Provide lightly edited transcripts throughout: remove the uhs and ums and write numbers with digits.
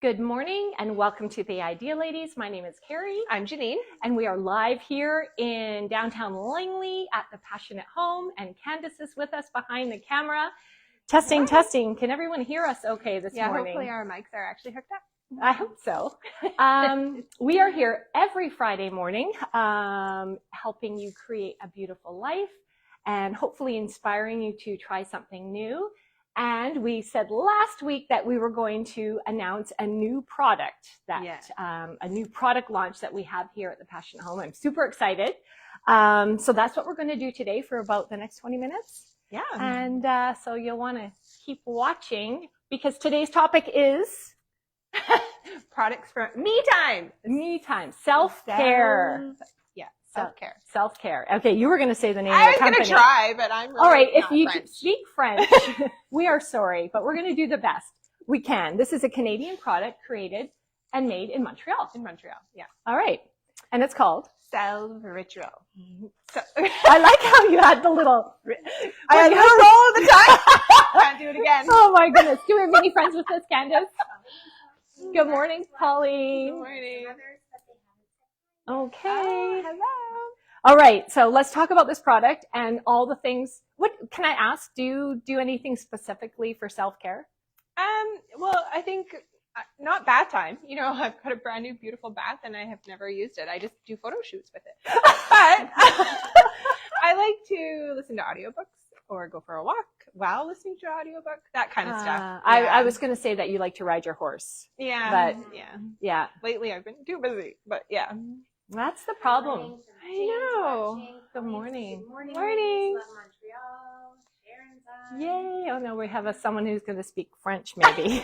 Good morning and welcome to the Idea Ladies. My name is Carrie. I'm Jeannine. And we are live here in downtown Langley at the Passionate Home, and Candace is with us behind the camera. Testing, testing. Can everyone hear us okay this morning? Yeah, hopefully our mics are actually hooked up. I hope so. We are here every Friday morning helping you create a beautiful life and hopefully inspiring you to try something new. And we said last week that we were going to announce a new product, a new product launch that we have here at the Passionate Home. I'm super excited. So that's what we're going to do today for about the next 20 minutes. Yeah. And so you'll want to keep watching because today's topic is products for me time. Me time. Self-care. Self-care. Self-care. Okay, you were going to say the name of the company. I was going to try, but I'm really all right, if not you French. speak French, we are sorry, but we're going to do the best we can. This is a Canadian product created and made in Montreal. In Montreal, yeah. All right, and it's called Selv Rituel. So, I like how you had the little. I had a little roll of the tongue. Can't do it again. Oh my goodness! Do we have any friends with us, Candace? Good morning, Polly. Good morning. Okay. Oh, hello. All right, so let's talk about this product and all the things. What can I ask? Do you do anything specifically for self-care? Well, I think not bath time. You know, I've got a brand new beautiful bath and I have never used it. I just do photo shoots with it. But I like to listen to audiobooks or go for a walk while listening to an audiobook, that kind of stuff. Yeah. I was going to say that you like to ride your horse. Yeah. But yeah. Lately I've been too busy, but yeah. That's the problem. I know. Good morning. Good morning. Morning. Love Montreal. Sharon's on. Yay. Oh no, we have someone who's going to speak French maybe.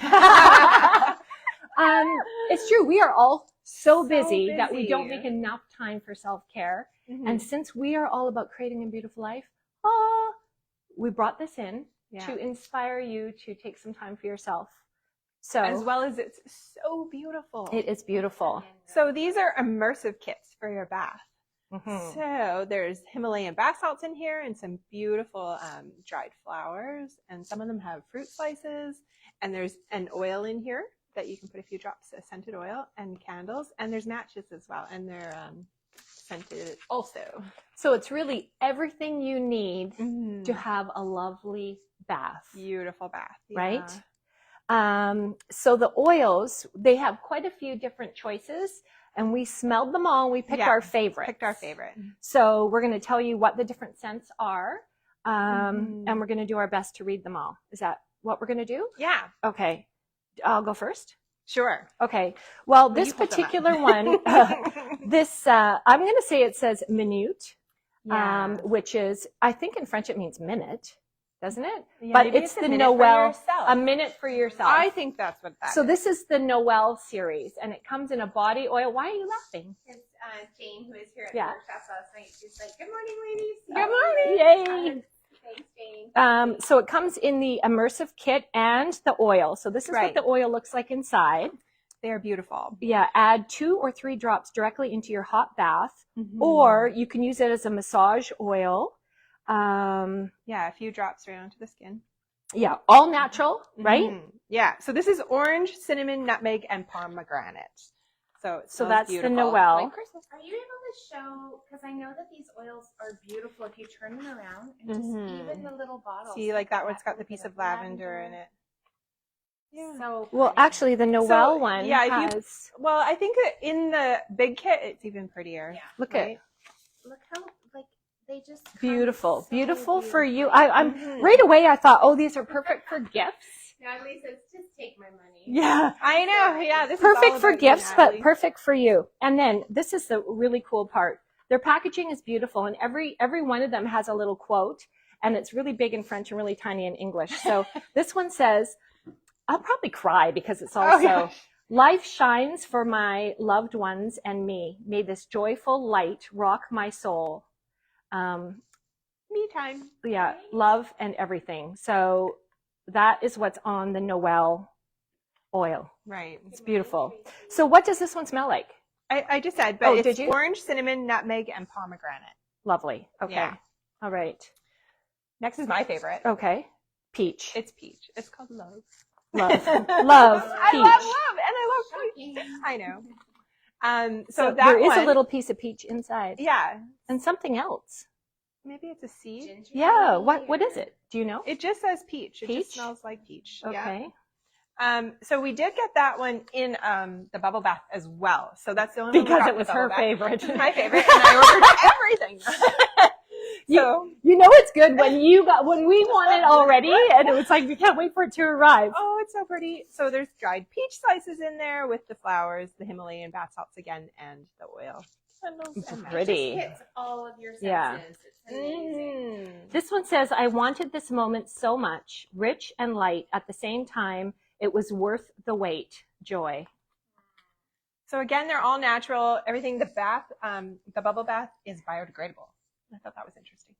It's true. We are all so busy that we don't make enough time for self-care. Mm-hmm. And since we are all about creating a beautiful life, we brought this in to inspire you to take some time for yourself. So, as well as it's so beautiful. It is beautiful. So these are immersive kits for your bath. Mm-hmm. So there's Himalayan bath salts in here and some beautiful dried flowers, and some of them have fruit slices, and there's an oil in here that you can put a few drops of scented oil, and candles, and there's matches as well, and they're scented also. So it's really everything you need to have a lovely bath. Beautiful bath. Right? So the oils, they have quite a few different choices, and we smelled them all. We picked our favorite. So we're going to tell you what the different scents are, and we're going to do our best to read them all. Is that what we're going to do? Yeah. Okay. I'll go first. Sure. Okay. Well, this particular one, I'm going to say it says minute, which is, I think in French it means minute. Doesn't it? Yeah, but it's the Noel, a minute for yourself. I think that's what that is. So this is the Noel series, and it comes in a body oil. Why are you laughing? It's Jane, who is here at the workshop last night. She's like, "Good morning, ladies." Good morning! Yay! Thanks, Jane. So it comes in the immersive kit and the oil. So this is what the oil looks like inside. They are beautiful. Yeah, add 2 or 3 drops directly into your hot bath, or you can use it as a massage oil. A few drops right onto the skin. Yeah, all natural, right? Yeah. So this is orange, cinnamon, nutmeg, and pomegranate. So that's beautiful. the Noel. Like Christmas. Are you able to show? Because I know that these oils are beautiful if you turn them around and just even the little bottles. See, like that one's got the piece of lavender in it. Yeah. So well, actually, the Noel one has. Well, I think that in the big kit, it's even prettier. Yeah. Look how they just beautiful for you. I'm right away. I thought, oh, these are perfect for gifts. Natalie says, just take my money. Yeah, I know. Yeah, this perfect is all for about gifts, you, but perfect for you. And then this is the really cool part. Their packaging is beautiful, and every one of them has a little quote, and it's really big in French and really tiny in English. So this one says, I'll probably cry because it's also. Life shines for my loved ones and me. May this joyful light rock my soul. Me time. Yeah, love and everything. So that is what's on the Noel oil. Right. It's beautiful. So what does this one smell like? I just said, but it's did you? orange, cinnamon, nutmeg, and pomegranate. Lovely. Okay. Yeah. All right. Next is my favorite. Okay. Peach. It's peach. It's called love. Love. Love. I Peach. love love, and I I know. So that there is one, a little piece of peach inside. yeah, And something else. maybe it's a seed. Ginger Yeah. maybe, What is or- it? Do you know? It just says peach. It Peach? just smells like peach. Okay. Yeah. So we did get that one in the bubble bath as well. So that's the only one we Because got it in was the her bubble bath. favorite. My favorite, and I ordered everything. So You know it's good when we want it already, and it was like we can't wait for it to arrive. oh, it's so pretty. So there's dried peach slices in there with the flowers, the Himalayan bath salts again, and the oil. It's And pretty. It hits all of your senses. Yeah. It's amazing. This one says, I wanted this moment so much, rich and light at the same time. It was worth the wait. Joy. So again, they're all natural. Everything, the bubble bath is biodegradable. I thought that was interesting.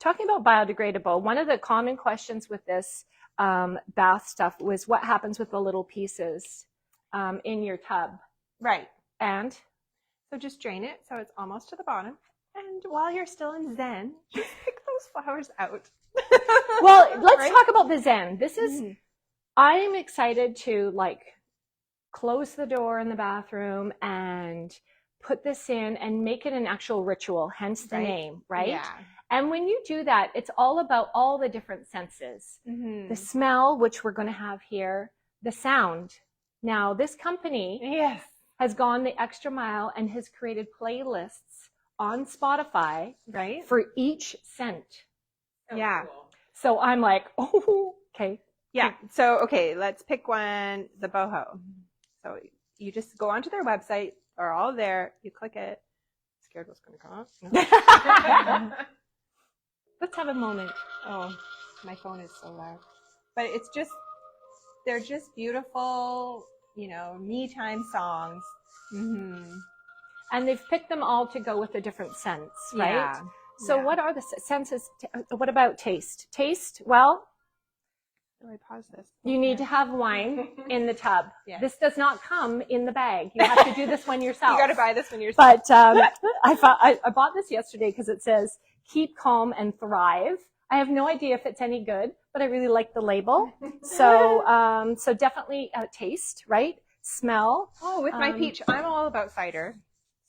Talking about biodegradable, one of the common questions with this bath stuff was what happens with the little pieces in your tub. Right. And So just drain it so it's almost to the bottom. And while you're still in Zen, just pick those flowers out. well, let's Right? talk about the Zen. This is, Mhm. I'm excited to close the door in the bathroom and put this in and make it an actual ritual, hence the Right. name, right? Yeah. And when you do that, it's all about all the different senses. Mm-hmm. The smell, which we're going to have here, the sound. Now, this company Yes. has gone the extra mile and has created playlists on Spotify Right? for each scent. So Yeah. cool. So I'm like, oh, okay. Yeah. So, okay, let's pick one, the boho. So you just go onto their website. They're all there. You click it. Scared what's going to come up. No. Let's have a moment. Oh, my phone is so loud. But it's just, they're just beautiful, me time songs. Mm-hmm. And they've picked them all to go with the different scents, right? Yeah. So Yeah. what are the senses? What about taste? Taste, well, Do I pause this? you need to have wine in the tub. Yes. This does not come in the bag. You have to do this one yourself. You got to buy this when you're. But I bought this yesterday because it says, keep calm and thrive. I have no idea if it's any good, but I really like the label. So, so definitely taste, right? Smell. Oh, with my peach, I'm all about cider.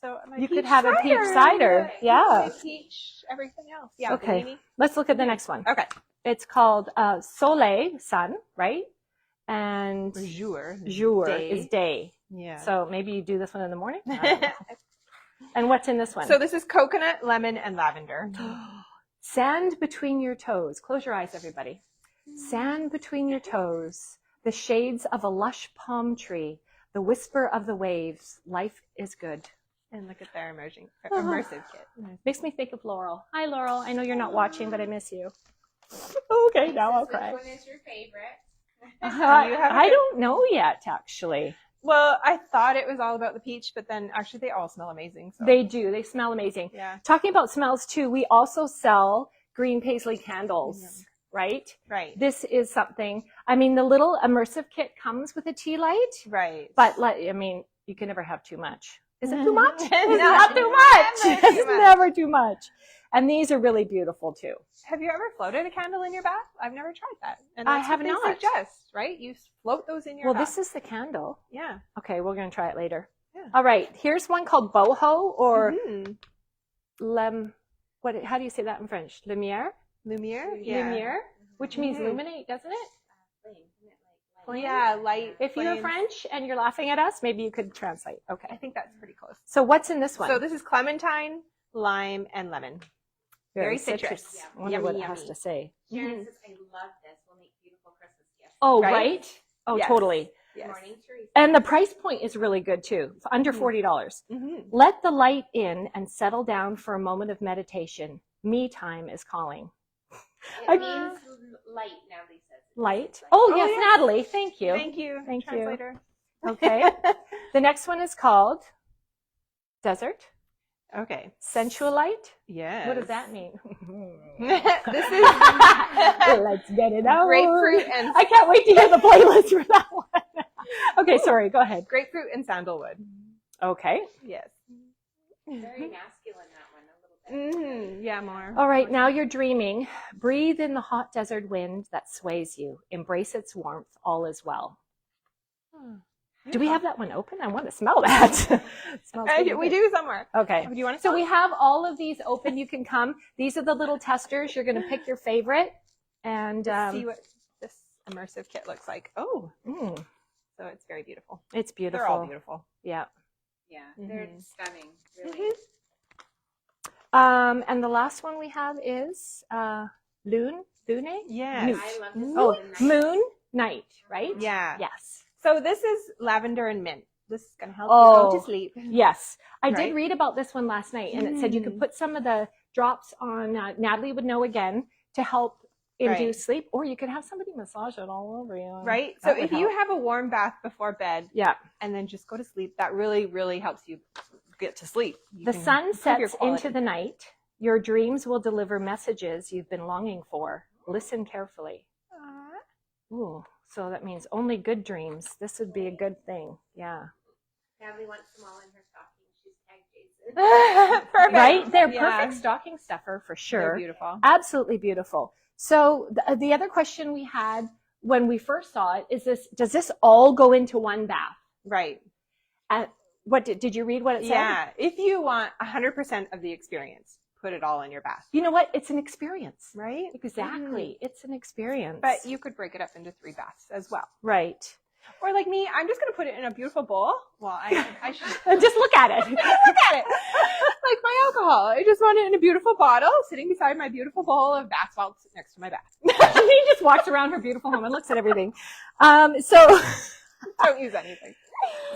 So my You peach could have a peach cider. My Yeah. peach, everything else. Yeah. Okay. Bellini. Let's look at the next one. Okay. It's called Soleil, sun, right? And Jour. jour Day. is day. Yeah. So maybe you do this one in the morning. I don't know. And what's in this one? So this is coconut, lemon, and lavender. Sand between your toes. Close your eyes, everybody. Sand between your toes. The shades of a lush palm tree. The whisper of the waves. Life is good. And look at their immersive kit. Makes me think of Laurel. Hi, Laurel. I know you're not watching, but I miss you. Okay, now I'll cry. Which one is your favorite? I don't know yet, actually. Well, I thought it was all about the peach, but then actually they all smell amazing. So. They do. They smell amazing. Yeah. Talking about smells too, we also sell green paisley candles, right? Right. This is something, I mean, the little immersive kit comes with a tea light, Right. but I mean, you can never have too much. Is it too Mhm. much? It's No, not too never much. too It's much. never too much. And these are really beautiful too. Have you ever floated a candle in your bath? I've never tried that. And I that's have what they not. suggest, right? You float those in your Well, bath. this is the candle. Yeah. Okay, we're going to try it later. Yeah. All right, here's one called boho or Mhm. how do you say that in French? Lumière? Lumiere? Yeah. Lumière, which means Mhm. illuminate, doesn't it? Flame, isn't it like Yeah, light. If you're flames. French and you're laughing at us, maybe you could translate. I Okay. think that's pretty close. So what's in this one? So this is clementine, lime, and lemon. very citrus. Yeah. I wonder Yummy, what it has yummy. to say. Sharon says, I love this. We'll make beautiful Christmas gifts. Oh, Right? right? Oh, Yes. totally. Good morning, Teresa. And the price point is really good too. Under $40. Mm-hmm. Let the light in and settle down for a moment of meditation. Me time is calling. It means light, Natalie says. Light. Oh, Oh, yes, yes. Natalie. Thank you. Thank you. Thank you. Translator. Okay. The next one is called Desert. Okay. Sensualite. Yes. What does that mean? This is Let's get it out. grapefruit and I can't wait to hear the playlist for that one. Okay, sorry. Go ahead. grapefruit and sandalwood. Okay. Yes. Very masculine, that one, a little bit. Mm-hmm. Yeah, more. All right, now you're dreaming. Breathe in the hot desert wind that sways you. Embrace its warmth. All is well. Do we have that one open? I want to smell that. Smells really We good. do somewhere. Okay. Do you want to? So we have all of these open. You can come. These are the little testers. You're going to pick your favorite and see what this immersive kit looks like. Oh, so it's very beautiful. It's beautiful. They're all beautiful. Yeah. Yeah, they're stunning. Really. And the last one we have is Lune. Yes. Newt. I love this. Oh, one. Moon Night, right? Yeah. Yes. So this is lavender and mint. This is going to help you Oh. go to sleep. Yes. I Right? did read about this one last night, and it said you could put some of the drops on, Natalie would know again, to help induce sleep, or you could have somebody massage it all over you. Right? So That would if you help. have a warm bath before bed Yeah. and then just go to sleep, that really, really helps you get to sleep. You The can sun improve your sets quality. into the night. Your dreams will deliver messages you've been longing for. Listen carefully. Ooh, so that means only good dreams. This would be a good thing. Yeah. Natalie wants them all in her stocking. She's tagged Jason. Perfect. Right? They're Yeah. perfect stocking stuffer for sure. They're beautiful. Absolutely beautiful. So the other question we had when we first saw it is does this all go into one bath? Right. What did you read what it said? Yeah. If you want 100% of the experience, put it all in your bath. You know what? It's an experience. Right? Exactly. It's an experience. But you could break it up into 3 baths as well. right. Or like me, I'm just going to put it in a beautiful bowl. Well, I should Just look at it. look at it. Like my alcohol. I just want it in a beautiful bottle sitting beside my beautiful bowl of bath salts next to my bath. She just walks around her beautiful home and looks at everything. So Don't use anything.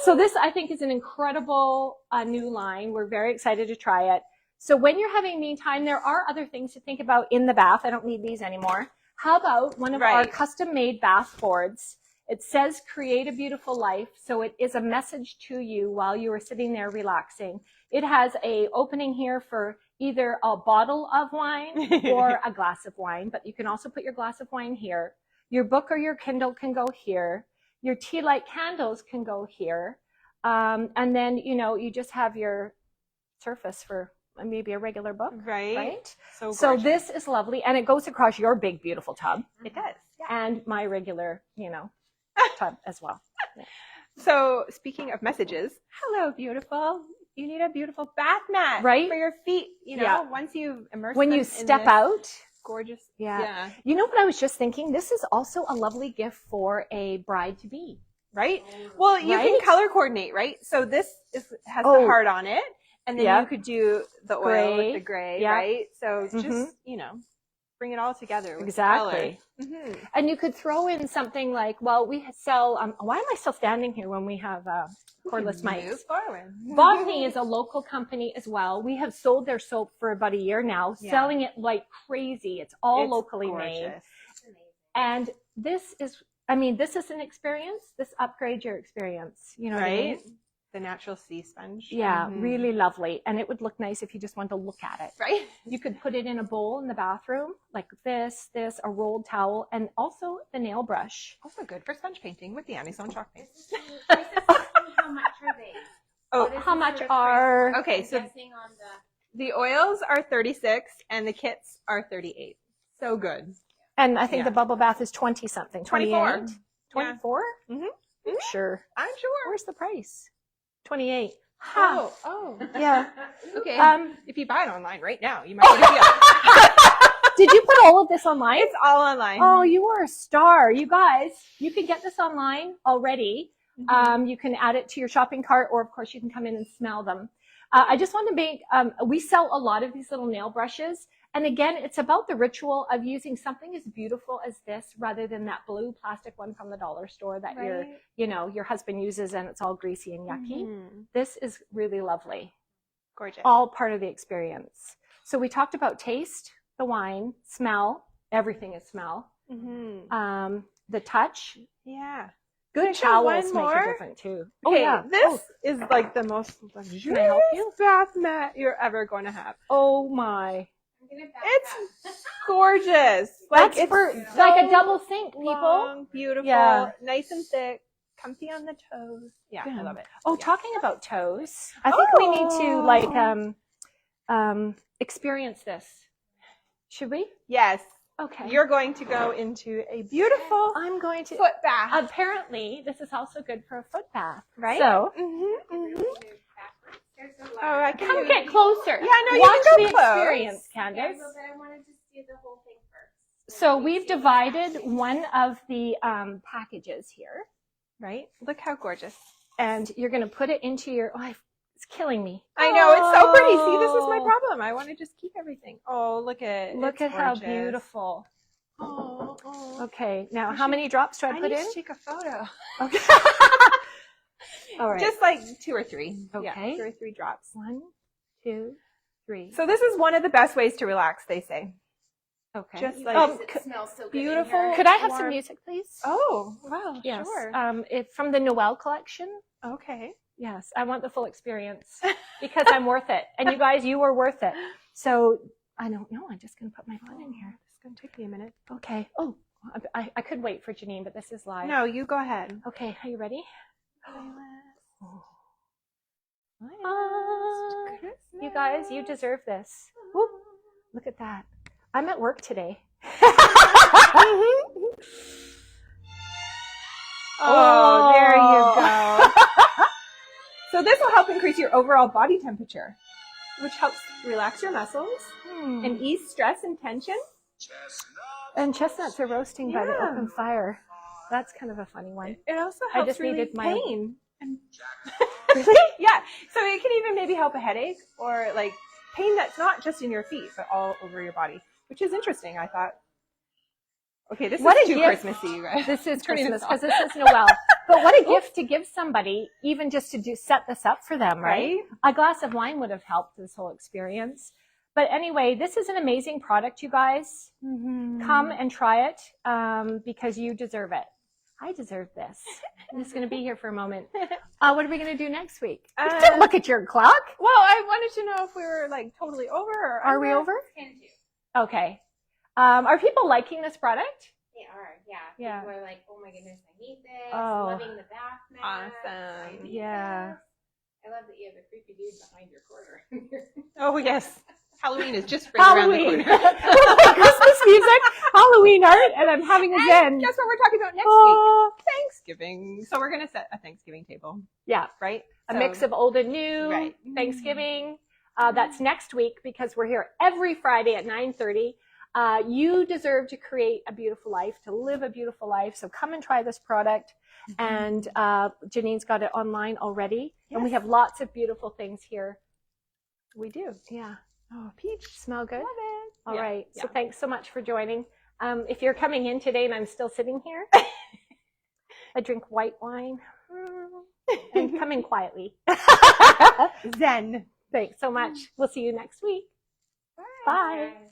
So this, I think, is an incredible new line. We're very excited to try it. So when you're having me time, there are other things to think about in the bath. I don't need these anymore. How about one of our Right. custom-made bath boards? It says, create a beautiful life. So it is a message to you while you are sitting there relaxing. It has a opening here for either a bottle of wine or a glass of wine, but you can also put your glass of wine here. Your book or your Kindle can go here. Your tea light candles can go here. And then, you just have your surface for maybe a regular book, Right. right? So So gorgeous. this is lovely. And it goes across your big, beautiful tub It does. Yeah. and my regular, tub as well. So speaking of messages, hello, beautiful. You need a beautiful bath mat Right? for your feet. Yeah. Once you've immersed When them you in step this out, gorgeous. Yeah. You know what I was just thinking? This is also a lovely gift for a bride-to-be. Right? Well, you can Right? color coordinate, right? So this has Oh. the heart on it, and then Yeah. you could do the oil Gray. with the gray, Yeah. right? So Mhm. just, bring it all together with Exactly. color. And you could throw in something like, well, we sell, why am I still standing here when we have cordless mics? Move forward. Botany is a local company as well. We have sold their soap for about a year now, Yeah. selling it like crazy. It's all It's locally made. gorgeous. It's amazing. And this is an experience. This upgrades your experience. You know what I mean? Right? The natural sea sponge. Yeah, Mhm. really lovely. And it would look nice if you just wanted to look at it. Right? You could put it in a bowl in the bathroom, like this, a rolled towel, and also the nail brush. Also good for sponge painting with the Anison chalk paint. This is how much are they? Oh, What is How the much sort of price? are... Okay, I'm so guessing on the oils are 36 and the kits are 38. So good. And I think Yeah. the bubble bath is 20 something. 24. 28? 24? Mhm. I'm sure. I'm sure. Where's the price? 28. Ha. Oh. Yeah. Okay. If If you buy it online right now, you might get a deal. did you put all of this online? It's all online. Oh, you are a star. You guys, you can get this online already. Mhm. You can add it to your shopping cart, or of course you can come in and smell them. I just want to make, we sell a lot of these little nail brushes. And again, it's about the ritual of using something as beautiful as this rather than that blue plastic one from the dollar store that Right. your husband uses and it's all greasy and yucky. Mhm. This is really lovely. Gorgeous. All part of the experience. So we talked about taste, the wine, smell, everything is smell. Mhm. The touch, Yeah. good I show one towels make more? a difference too. Okay, this is like the most luxurious help you? bath mat you're ever going to have. Oh my. I'm gonna back It's up. gorgeous. That's it's for so like a double sink, people. long, beautiful, Yeah. nice and thick, comfy on the toes. Yeah, I Yeah. love it. Oh, Yeah. talking about toes, I think we need to like Oh. experience this. Should we? Yes. Okay. You're going to go into a beautiful I'm going to. foot bath. Apparently, this is also good for a foot bath, Right? So, There's a lot. Oh, I can come do- get closer. Yeah, no, you Watch can go the close. experience, Yeah, Candace. but I want to just do the whole thing first. So we've divided one of the packages here, right? Look how gorgeous. And you're going to put it into your. Oh, it's killing me. I know, it's so pretty. See, this is my problem. I want to just keep everything. Oh, look at Look it's at how gorgeous. beautiful. Oh, Okay, now how many drops do I I put need in? to take a photo. Okay. All right. Just like 2 or 3. Okay. Yeah, 2 or 3 drops. 1, 2, 3. So this is one of the best ways to relax, they say. Okay. Just You like guys, it smells so good in beautiful. here. Could I have some warm- music, please? Oh, wow, Yes. sure. From the Noel collection. Okay. Yes, I want the full experience because I'm worth it. And you guys, you were worth it. So I don't know. I'm just going to put my foot in here. It's going to take me a minute. Okay. Oh, I could wait for Jeannine, but this is live. No, you go ahead. Okay. Are you ready? You guys, you deserve this. Whoop. Look at that. I'm at work today. Oh, there you go. So this will help increase your overall body temperature, which helps relax your muscles and ease stress and tension. And chestnuts are roasting by the Yeah. open fire. That's kind of a funny one. It also I helps just relieve needed my- pain. And Really? yeah, so it can even maybe help a headache or like pain that's not just in your feet, but all over your body, which is interesting, I thought. Okay, this What is a too gift. Christmassy, you guys. This is Turning Christmas this because this is Noel. But what a gift to give somebody, even just to set this up for them, right? Right? A glass of wine would have helped this whole experience. But anyway, this is an amazing product, you guys. Come and try it because you deserve it. I deserve this. I'm just going to be here for a moment. What are we going to do next week? Don't look at your clock. Well, I wanted to know if we were like totally over or Are we over? Can do. Okay. Are people liking this product? They are, yeah. Yeah. People are like, oh my goodness, I need this. Oh. Loving the bath mat. I Awesome. need Yeah. this. I love that you have a creepy dude behind your corner. Oh, yes. Halloween is just right around the Halloween. corner. Christmas music, Halloween art, and I'm having a zen. Guess what we're talking about next Oh. week? Thanksgiving. So we're going to set a Thanksgiving table, Yeah, right? a So- mix of old and new, Right. Thanksgiving. That's next week because we're here every Friday at 9:30. You deserve to create a beautiful life, to live a beautiful life. So come and try this product. And Jeannine's got it online already. And we Yes. have lots of beautiful things here. We do. Yeah. Oh, peach. Smell good? Love it. All Yeah, right. So yeah. thanks so much for joining. If you're coming in today and I'm still sitting here, I drink white wine and come in quietly. Zen. Thanks so much. We'll see you next week. Bye. Bye.